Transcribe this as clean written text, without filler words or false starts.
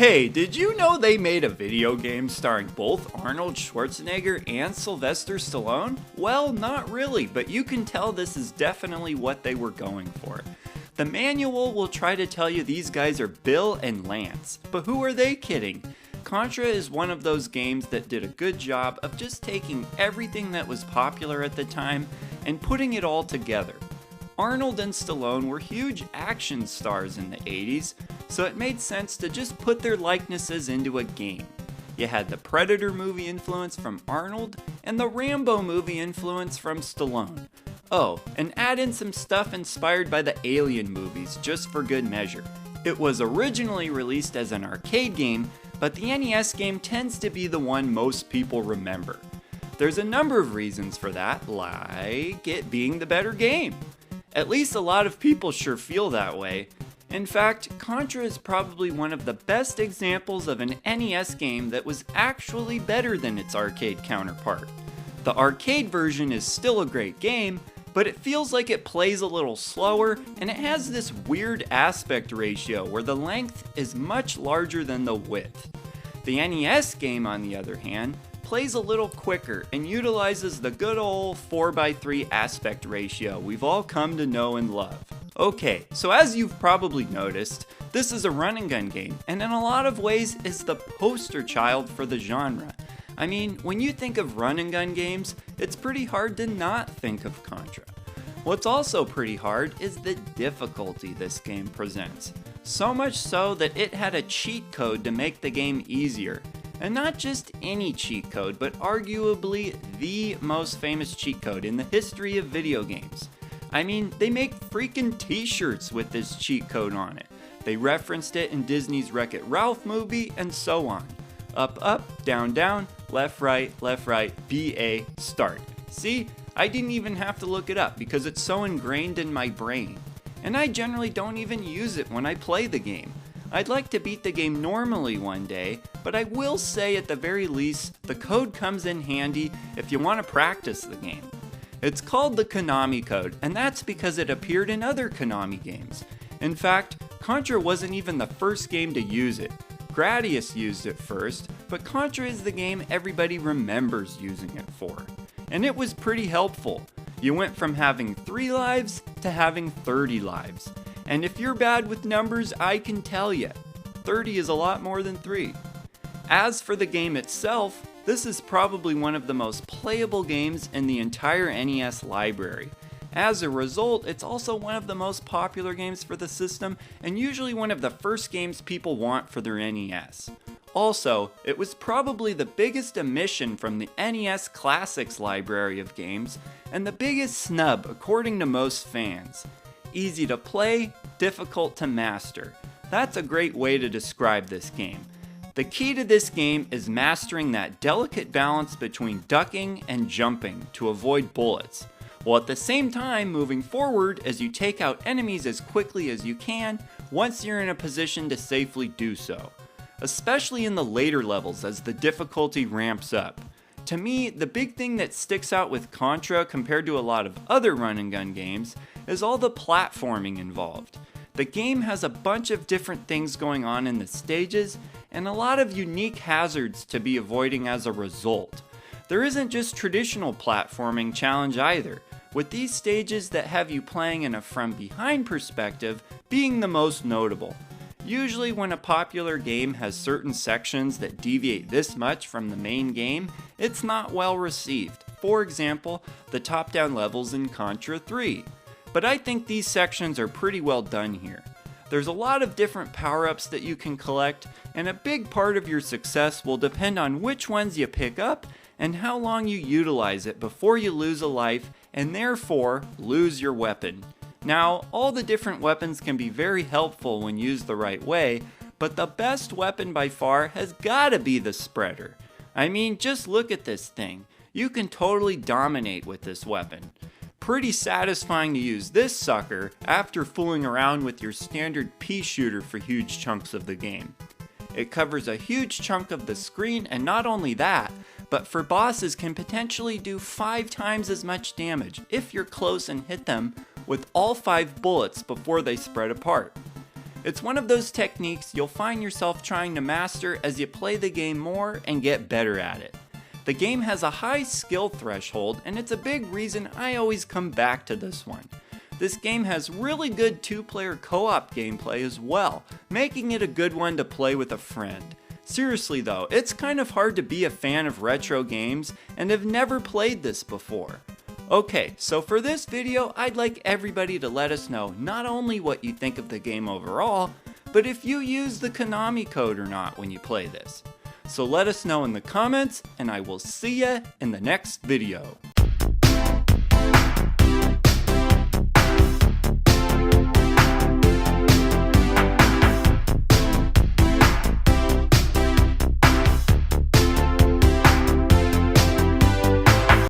Hey, did you know they made a video game starring both Arnold Schwarzenegger and Sylvester Stallone? Well, not really, but you can tell this is definitely what they were going for. The manual will try to tell you these guys are Bill and Lance, but who are they kidding? Contra is one of those games that did a good job of just taking everything that was popular at the time and putting it all together. Arnold and Stallone were huge action stars in the 80s, so it made sense to just put their likenesses into a game. You had the Predator movie influence from Arnold and the Rambo movie influence from Stallone. Oh, and add in some stuff inspired by the Alien movies just for good measure. It was originally released as an arcade game, but the NES game tends to be the one most people remember. There's a number of reasons for that, like it being the better game. At least a lot of people sure feel that way. In fact, Contra is probably one of the best examples of an NES game that was actually better than its arcade counterpart. The arcade version is still a great game, but it feels like it plays a little slower, and it has this weird aspect ratio where the length is much larger than the width. The NES game, on the other hand, plays a little quicker and utilizes the good old 4:3 aspect ratio we've all come to know and love. Okay, so as you've probably noticed, this is a run and gun game, and in a lot of ways is the poster child for the genre. I mean, when you think of run and gun games, it's pretty hard to not think of Contra. What's also pretty hard is the difficulty this game presents. So much so that it had a cheat code to make the game easier. And not just any cheat code, but arguably the most famous cheat code in the history of video games. I mean, they make freaking t-shirts with this cheat code on it. They referenced it in Disney's Wreck-It Ralph movie, and so on. Up, up, down, down, left, right, BA, start. See, I didn't even have to look it up because it's so ingrained in my brain. And I generally don't even use it when I play the game. I'd like to beat the game normally one day, but I will say at the very least, the code comes in handy if you want to practice the game. It's called the Konami code, and that's because it appeared in other Konami games. In fact, Contra wasn't even the first game to use it. Gradius used it first, but Contra is the game everybody remembers using it for. And it was pretty helpful. You went from having 3 lives to having 30 lives. And if you're bad with numbers, I can tell you, 30 is a lot more than 3. As for the game itself, this is probably one of the most playable games in the entire NES library. As a result, it's also one of the most popular games for the system, and usually one of the first games people want for their NES. Also, it was probably the biggest omission from the NES Classics library of games, and the biggest snub according to most fans. Easy to play, difficult to master. That's a great way to describe this game. The key to this game is mastering that delicate balance between ducking and jumping to avoid bullets, while at the same time moving forward as you take out enemies as quickly as you can once you're in a position to safely do so, especially in the later levels as the difficulty ramps up. To me, the big thing that sticks out with Contra compared to a lot of other run and gun games is all the platforming involved. The game has a bunch of different things going on in the stages, and a lot of unique hazards to be avoiding as a result. There isn't just traditional platforming challenge either, with these stages that have you playing in a from behind perspective being the most notable. Usually when a popular game has certain sections that deviate this much from the main game, it's not well received. For example, the top-down levels in Contra 3. But I think these sections are pretty well done here. There's a lot of different power-ups that you can collect, and a big part of your success will depend on which ones you pick up and how long you utilize it before you lose a life and therefore lose your weapon. Now, all the different weapons can be very helpful when used the right way, but the best weapon by far has gotta be the spreader. I mean, just look at this thing. You can totally dominate with this weapon. Pretty satisfying to use this sucker after fooling around with your standard pea shooter for huge chunks of the game. It covers a huge chunk of the screen, and not only that, but for bosses can potentially do 5 times as much damage if you're close and hit them with all 5 bullets before they spread apart. It's one of those techniques you'll find yourself trying to master as you play the game more and get better at it. The game has a high skill threshold, and it's a big reason I always come back to this one. This game has really good 2-player co-op gameplay as well, making it a good one to play with a friend. Seriously though, it's kind of hard to be a fan of retro games and have never played this before. Okay, so for this video, I'd like everybody to let us know not only what you think of the game overall, but if you use the Konami code or not when you play this. So let us know in the comments, and I will see ya in the next video.